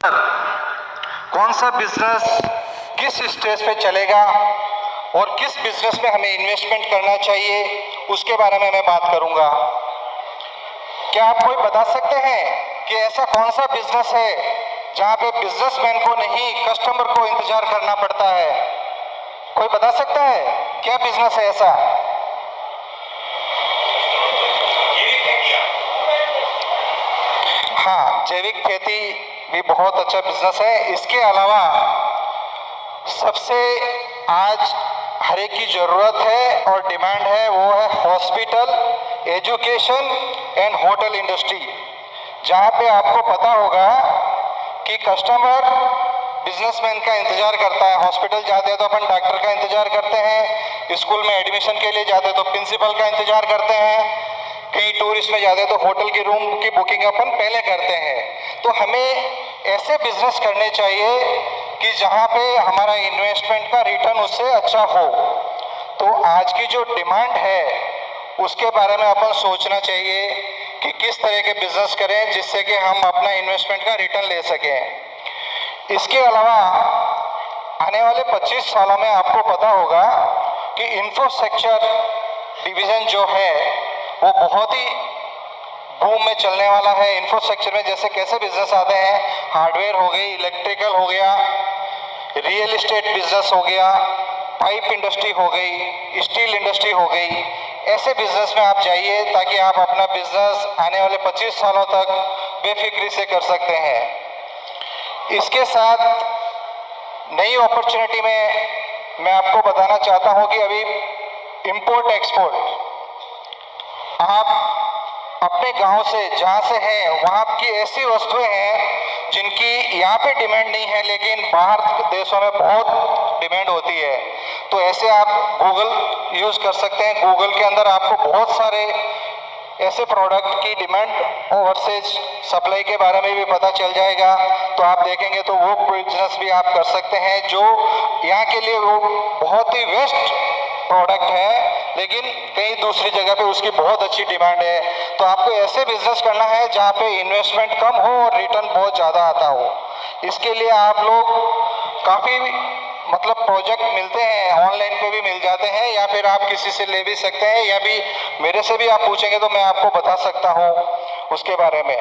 कौन सा बिजनेस किस स्टेज पे चलेगा और किस बिजनेस में हमें इन्वेस्टमेंट करना चाहिए उसके बारे में मैं बात करूंगा। क्या आप कोई बता सकते हैं कि ऐसा कौन सा बिजनेस है जहां पे बिजनेसमैन को नहीं कस्टमर को इंतजार करना पड़ता है? कोई बता सकता है क्या बिजनेस है ऐसा? हाँ, जैविक खेती भी बहुत अच्छा बिजनेस है। इसके अलावा सबसे आज हर एक की ज़रूरत है और डिमांड है, वो है hospital, education and hotel industry, जहाँ पे आपको पता होगा कि कस्टमर बिजनेसमैन का इंतज़ार करता है। हॉस्पिटल जाते हैं तो अपन डॉक्टर का इंतज़ार करते हैं, स्कूल में एडमिशन के लिए जाते हैं तो प्रिंसिपल का इंतज़ार करते हैं, कहीं टूरिस्ट में जाते हैं तो होटल के रूम की बुकिंग अपन पहले करते हैं। तो हमें ऐसे बिजनेस करने चाहिए कि जहाँ पे हमारा इन्वेस्टमेंट का रिटर्न उससे अच्छा हो। तो आज की जो डिमांड है उसके बारे में अपन सोचना चाहिए कि किस तरह के बिजनेस करें जिससे कि हम अपना इन्वेस्टमेंट का रिटर्न ले सकें। इसके अलावा आने वाले 25 सालों में आपको पता होगा कि इंफ्रास्ट्रक्चर डिवीज़न जो है वो बहुत ही बूम में चलने वाला है। इंफ्रास्ट्रक्चर में जैसे कैसे बिजनेस आते हैं, हार्डवेयर हो गई, इलेक्ट्रिकल हो गया, रियल एस्टेट बिजनेस हो गया, पाइप इंडस्ट्री हो गई, स्टील इंडस्ट्री हो गई। ऐसे बिजनेस में आप जाइए ताकि आप अपना बिजनेस आने वाले 25 सालों तक बेफिक्री से कर सकते हैं। इसके साथ नई अपॉर्चुनिटी में मैं आपको बताना चाहता हूं कि अभी इंपोर्ट एक्सपोर्ट, आप अपने गांव से जहाँ से हैं वहाँ की ऐसी वस्तुएं हैं जिनकी यहाँ पे डिमांड नहीं है लेकिन बाहर देशों में बहुत डिमांड होती है। तो ऐसे आप गूगल यूज़ कर सकते हैं। गूगल के अंदर आपको बहुत सारे ऐसे प्रोडक्ट की डिमांड ओवरसीज सप्लाई के बारे में भी पता चल जाएगा। तो आप देखेंगे तो वो बिजनेस भी आप कर सकते हैं जो यहाँ के लिए वो बहुत ही वेस्ट प्रोडक्ट है लेकिन कहीं दूसरी जगह पे उसकी बहुत अच्छी डिमांड है। तो आपको ऐसे बिजनेस करना है जहाँ पे इन्वेस्टमेंट कम हो और रिटर्न बहुत ज़्यादा आता हो। इसके लिए आप लोग काफ़ी प्रोजेक्ट मिलते हैं, ऑनलाइन पे भी मिल जाते हैं या फिर आप किसी से ले भी सकते हैं या भी मेरे से भी आप पूछेंगे तो मैं आपको बता सकता हूँ उसके बारे में।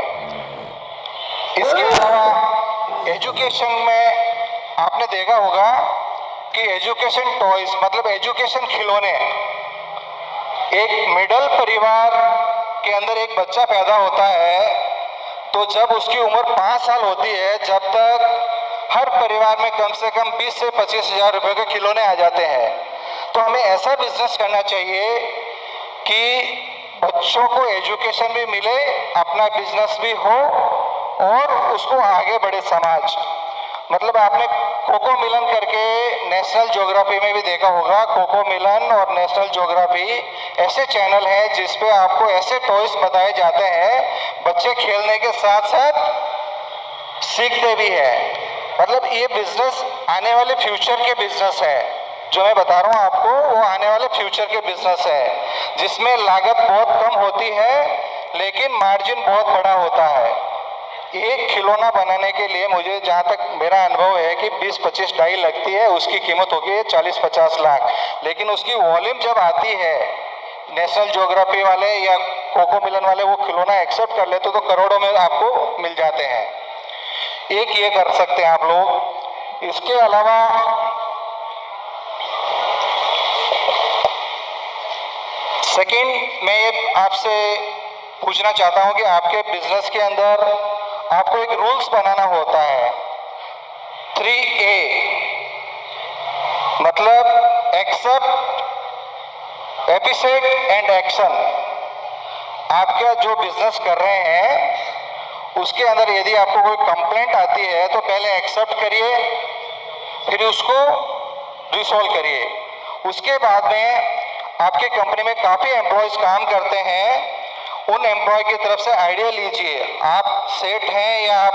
इसके अलावा एजुकेशन में आपने देखा होगा कि एजुकेशन टॉयज एजुकेशन खिलौने, एक मिडिल परिवार के अंदर एक बच्चा पैदा होता है तो जब उसकी उम्र 5 साल होती है, जब तक हर परिवार में कम से कम 20 से 25 हज़ार रुपये के खिलौने आ जाते हैं। तो हमें ऐसा बिजनेस करना चाहिए कि बच्चों को एजुकेशन भी मिले, अपना बिजनेस भी हो और उसको आगे बढ़े समाज। आपने कोको मिलन करके नेशनल ज्योग्राफी में भी देखा होगा। कोको मिलन और नेशनल ज्योग्राफी ऐसे चैनल हैं जिस पे आपको ऐसे टॉयज बताए जाते हैं, बच्चे खेलने के साथ साथ सीखते भी हैं। ये बिजनेस आने वाले फ्यूचर के बिजनेस है। जो मैं बता रहा हूँ आपको वो आने वाले फ्यूचर के बिजनेस है जिसमें लागत बहुत कम होती है लेकिन मार्जिन बहुत बड़ा होता है। एक खिलौना बनाने के लिए मुझे जहाँ तक मेरा अनुभव है कि 20-25 डाई लगती है, उसकी कीमत होगी 40-50 लाख। लेकिन उसकी वॉल्यूम जब आती है, नेशनल ज्योग्राफी वाले या कोको मिलन वाले वो खिलौना एक्सेप्ट कर लेते तो करोड़ों में आपको मिल जाते हैं। एक ये कर सकते हैं आप लोग। इसके अलावा सेकंड मैं ये आपसे पूछना चाहता हूँ कि आपके बिजनेस के अंदर आपको एक रूल्स बनाना होता है। 3A accept, एपिसेट and action. आपका जो बिजनेस कर रहे हैं उसके अंदर यदि आपको कोई कंप्लेंट आती है तो पहले एक्सेप्ट करिए, फिर उसको रिसॉल्व करिए। उसके बाद में आपके कंपनी में काफ़ी एम्प्लॉयज़ काम करते हैं, उन एम्प्लॉय की तरफ से आइडिया लीजिए। आप सेठ हैं या आप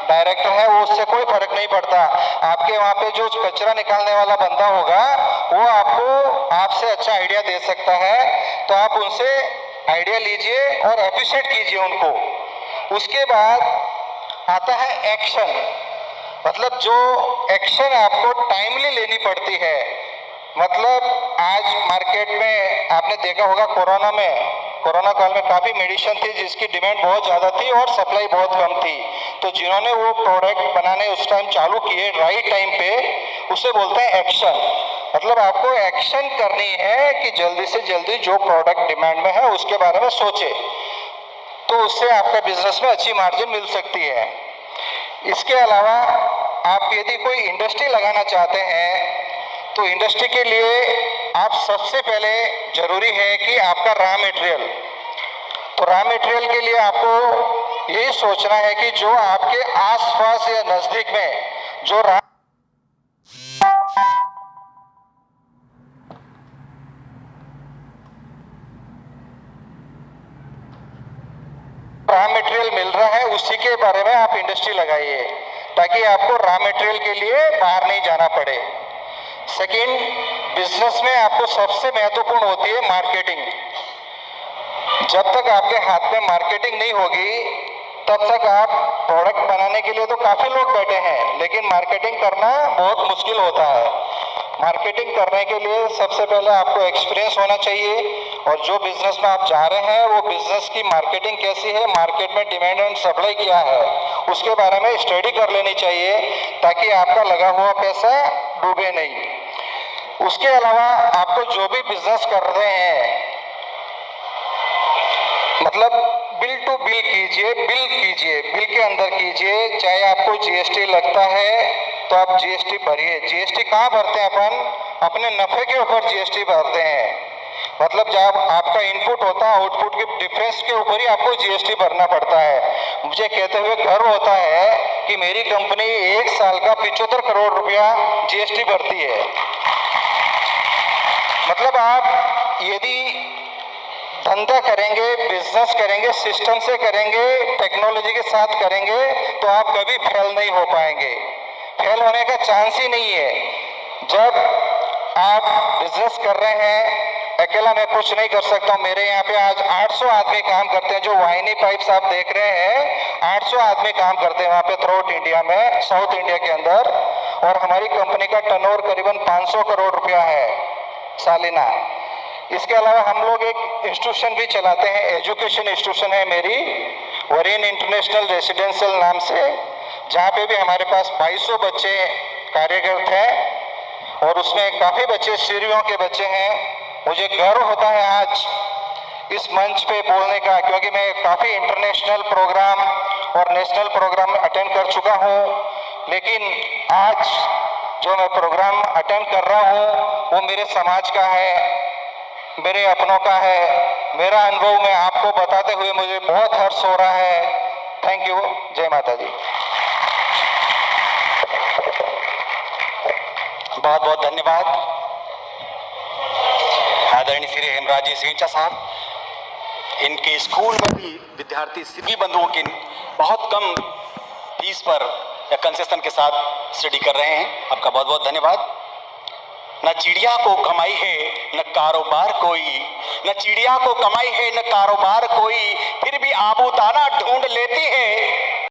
डायरेक्टर हैं वो उससे कोई फर्क नहीं पड़ता। आपके वहाँ पे जो कचरा निकालने वाला बंदा होगा वो आपको आपसे अच्छा आइडिया दे सकता है। तो आप उनसे आइडिया लीजिए और एप्रिशिएट कीजिए उनको। उसके बाद आता है एक्शन। मतलब जो एक्शन आपको टाइमली लेनी पड़ती है। मतलब आज मार्केट में आपने देखा होगा कोरोना काल में काफ़ी मेडिसिन थी जिसकी डिमांड बहुत ज़्यादा थी और सप्लाई बहुत कम थी। तो जिन्होंने वो प्रोडक्ट बनाने उस टाइम चालू किए राइट टाइम पे, उसे बोलते हैं एक्शन। मतलब आपको एक्शन करनी है कि जल्दी से जल्दी जो प्रोडक्ट डिमांड में है उसके बारे में सोचे, तो उससे आपका बिजनेस में अच्छी मार्जिन मिल सकती है। इसके अलावा आप यदि कोई इंडस्ट्री लगाना चाहते हैं तो इंडस्ट्री के लिए आप सबसे पहले जरूरी है कि आपका रॉ मटेरियल। तो रॉ मटेरियल के लिए आपको यही सोचना है कि जो आपके आसपास या नजदीक में जो रॉ मटेरियल मिल रहा है उसी के बारे में आप इंडस्ट्री लगाइए, ताकि आपको रॉ मटेरियल के लिए बाहर नहीं जाना पड़े। सेकंड, बिजनेस में आपको सबसे महत्वपूर्ण होती है मार्केटिंग। जब तक आपके हाथ में मार्केटिंग नहीं होगी तब तक आप प्रोडक्ट बनाने के लिए तो काफ़ी लोग बैठे हैं, लेकिन मार्केटिंग करना बहुत मुश्किल होता है। मार्केटिंग करने के लिए सबसे पहले आपको एक्सपीरियंस होना चाहिए, और जो बिजनेस में आप जा रहे हैं वो बिजनेस की मार्केटिंग कैसी है, मार्केट में डिमांड एंड सप्लाई क्या है, उसके बारे में स्टडी कर लेनी चाहिए, ताकि आपका लगा हुआ पैसा डूबे नहीं। उसके अलावा आपको जो भी बिजनेस कर रहे हैं, मतलब बिल टू बिल कीजिए, बिल के अंदर कीजिए। चाहे आपको जीएसटी लगता है तो आप जीएसटी भरिए। जीएसटी कहाँ भरते हैं अपन? अपने नफे के ऊपर जीएसटी भरते हैं। मतलब जब आपका इनपुट होता है आउटपुट के डिफरेंस के ऊपर ही आपको जीएसटी भरना पड़ता है। मुझे कहते हुए गर्व होता है कि मेरी कंपनी 1 साल का 75 करोड़ रुपया जीएसटी भरती है। मतलब आप यदि धंधा करेंगे, बिजनेस करेंगे, सिस्टम से करेंगे, टेक्नोलॉजी के साथ करेंगे, तो आप कभी फेल नहीं हो पाएंगे। फेल होने का चांस ही नहीं है। जब आप बिजनेस कर रहे हैं, अकेला मैं कुछ नहीं कर सकता हूँ। मेरे यहाँ पे आज 800 आदमी काम करते हैं। जो वाहिनी पाइप्स आप देख रहे हैं, 800 आदमी काम करते हैं वहाँ पे थ्रू आउट इंडिया में, साउथ इंडिया के अंदर। और हमारी कंपनी का टर्नओवर करीबन 500 करोड़ रुपया है सालाना। इसके अलावा हम लोग एक इंस्टीट्यूशन भी चलाते हैं, एजुकेशन इंस्टीट्यूशन है मेरी, वरीन इंटरनेशनल रेसिडेंशियल नाम से, जहाँ पे भी हमारे पास 2200 बच्चे कार्यरत हैं, और उसमें काफ़ी बच्चे सीरियों के बच्चे हैं। मुझे गर्व होता है आज इस मंच पे बोलने का, क्योंकि मैं काफ़ी इंटरनेशनल प्रोग्राम और नेशनल प्रोग्राम अटेंड कर चुका हूँ, लेकिन आज जो मैं प्रोग्राम अटेंड कर रहा हूँ वो मेरे समाज का है, मेरे अपनों का है। मेरा अनुभव मैं आपको बताते हुए मुझे बहुत हर्ष हो रहा है। Thank you. जय माता दी। बहुत बहुत धन्यवाद आदरणीय श्री हेमराज जी सिंचा साहब। इनके स्कूल में भी विद्यार्थी सभी बंधुओं की बहुत कम फीस पर या कंसेशन के साथ स्टडी कर रहे हैं। आपका बहुत बहुत धन्यवाद। न चिड़िया को कमाई है न कारोबार कोई, न चिड़िया को कमाई है न कारोबार कोई, फिर भी आबूदाना ढूंढ लेती है